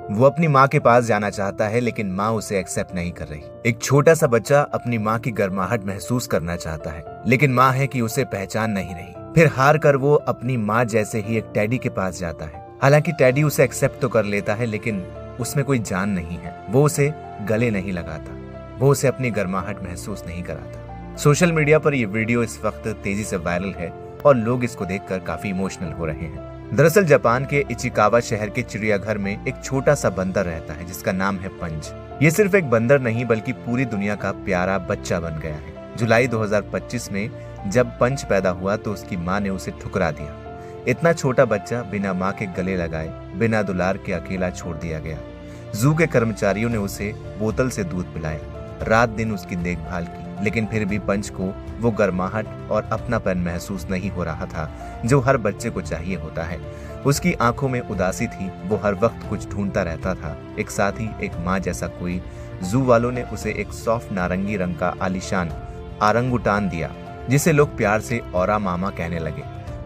वो अपनी माँ के पास जाना चाहता है लेकिन माँ उसे एक्सेप्ट नहीं कर रही। एक छोटा सा बच्चा अपनी माँ की गर्माहट महसूस करना चाहता है लेकिन माँ है कि उसे पहचान नहीं रही। फिर हार कर वो अपनी माँ जैसे ही एक टैडी के पास जाता है। हालांकि टैडी उसे एक्सेप्ट तो कर लेता है लेकिन उसमें कोई जान नहीं है। वो उसे गले नहीं लगाता, वो उसे अपनी गर्माहट महसूस नहीं कराता। सोशल मीडिया पर यह वीडियो इस वक्त तेजी से वायरल है और लोग इसको देखकर काफी इमोशनल हो रहे हैं। दरअसल जापान के इचिकावा शहर के चिड़ियाघर में एक छोटा सा बंदर रहता है जिसका नाम है पंच। ये सिर्फ एक बंदर नहीं बल्कि पूरी दुनिया का प्यारा बच्चा बन गया है। जुलाई 2025 में जब पंच पैदा हुआ तो उसकी माँ ने उसे ठुकरा दिया। इतना छोटा बच्चा बिना माँ के गले लगाए, बिना दुलार के अकेला छोड़ दिया गया। जू के कर्मचारियों ने उसे बोतल से दूध पिलाया, रात दिन उसकी देखभाल की, लेकिन फिर भी पंच को वो गर्माहट और अपनापन महसूस नहीं हो रहा था जो हर बच्चे को चाहिए होता है। उसकी आंखों में उदासी थी, वो हर वक्त कुछ ढूंढता रहता था, एक साथी, एक माँ जैसा कोई। जू वालों ने उसे एक सॉफ्ट नारंगी रंग का आलीशान आरंगुटान दिया जिसे लोग प्यार से औरा मामा कहने लगे।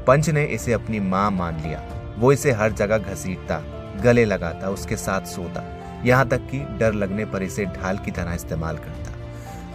पंच ने इसे अपनी माँ मान लिया। वो इसे हर जगह घसीटता, गले लगाता, उसके साथ सोता, यहाँ तक कि डर लगने पर इसे ढाल की तरह इस्तेमाल करता।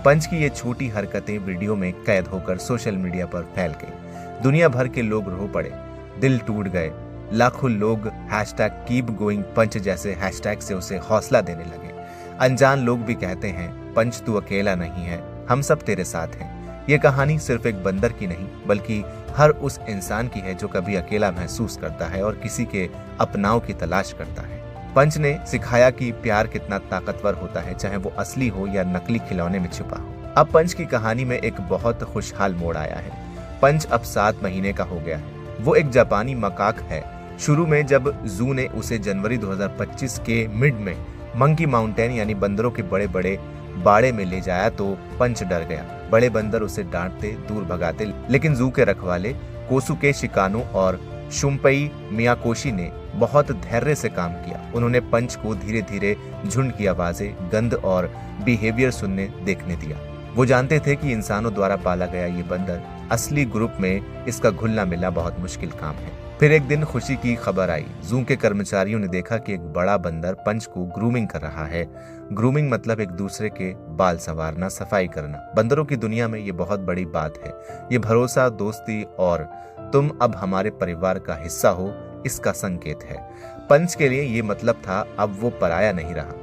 पंच की ये छोटी हरकतें वीडियो में कैद होकर सोशल मीडिया पर फैल गई। दुनिया भर के लोग रो पड़े, दिल टूट गए। लाखों लोग #KeepGoingPunch जैसे हैशटैग से उसे हौसला देने लगे। अनजान लोग भी कहते हैं, पंच तू अकेला नहीं है, हम सब तेरे साथ हैं। ये कहानी सिर्फ एक बंदर की नहीं बल्कि हर उस इंसान की है जो कभी अकेला महसूस करता है और किसी के अपनाव की तलाश करता है। पंच ने सिखाया कि प्यार कितना ताकतवर होता है, चाहे वो असली हो या नकली खिलौने में छिपा हो। अब पंच की कहानी में एक बहुत खुशहाल मोड़ आया है। पंच अब 7 महीने का हो गया है। वो एक जापानी मकाक है। शुरू में जब जू ने उसे जनवरी 2025 के मिड में मंकी माउंटेन यानी बंदरों के बड़े बड़े बाड़े में ले जाया तो पंच डर गया। बड़े बंदर उसे डांटते, दूर भगाते, लेकिन जू के रखवाले कोसुके शिकानो और शुम्पई मियाकोशी ने बहुत धैर्य से काम किया। उन्होंने पंच को धीरे धीरे झुंड की आवाजें, गंध और बिहेवियर सुनने देखने दिया। वो जानते थे कि इंसानों द्वारा पाला गया ये बंदर असली ग्रुप में इसका घुलना मिलना बहुत मुश्किल काम है। फिर एक दिन खुशी की खबर आई। जू के कर्मचारियों ने देखा कि एक बड़ा बंदर पंच को ग्रूमिंग कर रहा है। ग्रूमिंग मतलब एक दूसरे के बाल संवारना, सफाई करना। बंदरों की दुनिया में ये बहुत बड़ी बात है। ये भरोसा, दोस्ती और तुम अब हमारे परिवार का हिस्सा हो, इसका संकेत है। पंच के लिए ये मतलब था अब वो पराया नहीं रहा,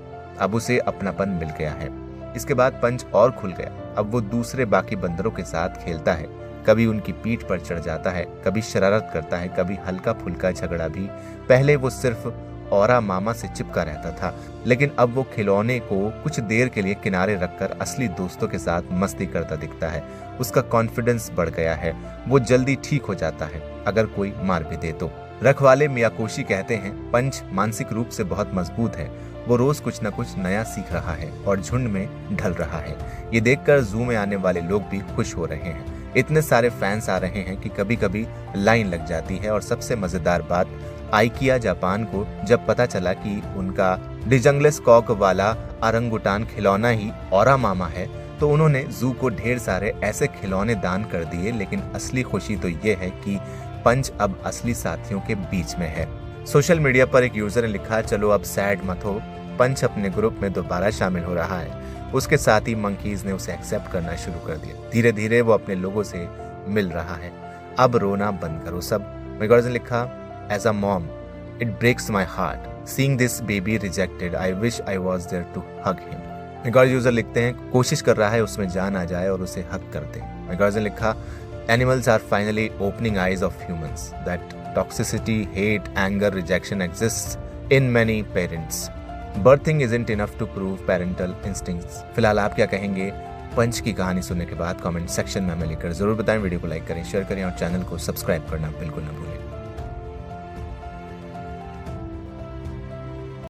अब उसे अपनापन मिल गया है। इसके बाद पंच और खुल गया। अब वो दूसरे बाकी बंदरों के साथ खेलता है, कभी उनकी पीठ पर चढ़ जाता है, कभी शरारत करता है, कभी हल्का फुल्का झगड़ा भी। पहले वो सिर्फ औरा मामा से चिपका रहता था, लेकिन अब वो खिलौने को कुछ देर के लिए किनारे रखकर असली दोस्तों के साथ मस्ती करता दिखता है। उसका कॉन्फिडेंस बढ़ गया है, वो जल्दी ठीक हो जाता है अगर कोई मार भी दे तो। रखवाले मियाकोशी कहते हैं पंच मानसिक रूप से बहुत मजबूत है। वो रोज कुछ न कुछ नया सीख रहा है और झुंड में ढल रहा है। ये देखकर जू में आने वाले लोग भी खुश हो रहे हैं। इतने सारे फैंस आ रहे हैं कि कभी कभी लाइन लग जाती है। और सबसे मजेदार बात, आइकिया जापान को जब पता चला कि उनका डिजंगलेस कॉक वाला अरंगुटान खिलौना ही औरा मामा है तो उन्होंने जू को ढेर सारे ऐसे खिलौने दान कर दिए। लेकिन असली खुशी तो ये है कि पंच अब असली साथियों के बीच में है। सोशल मीडिया पर एक यूजर ने लिखा, चलो अब सैड मत हो, पंच अपने ग्रुप में दोबारा शामिल हो रहा है। उसके साथ ही मंकीज ने उसे एक्सेप्ट करना शुरू कर दिया। धीरे धीरे वो अपने लोगों से मिल रहा है। अब रोना बंद करो सब। मेगॉर्ज ने लिखा, as a mom it breaks my heart seeing this baby rejected, I wish I was there to hug him. मेगॉर्ज यूजर लिखते हैं, कोशिश कर रहा है उसमें जान आ जाए और उसे हक कर दे। मेगॉर्ज ने लिखा, animals are finally opening eyes of humans that toxicity, hate, anger, rejection exists in many parents. Birthing isn't enough to prove parental instincts. फिलहाल आप क्या कहेंगे पंच की कहानी सुनने के बाद? कमेंट सेक्शन में हमें लिखकर जरूर बताएं। वीडियो को लाइक करें, शेयर करें और चैनल को सब्सक्राइब करना बिल्कुल न भूलें।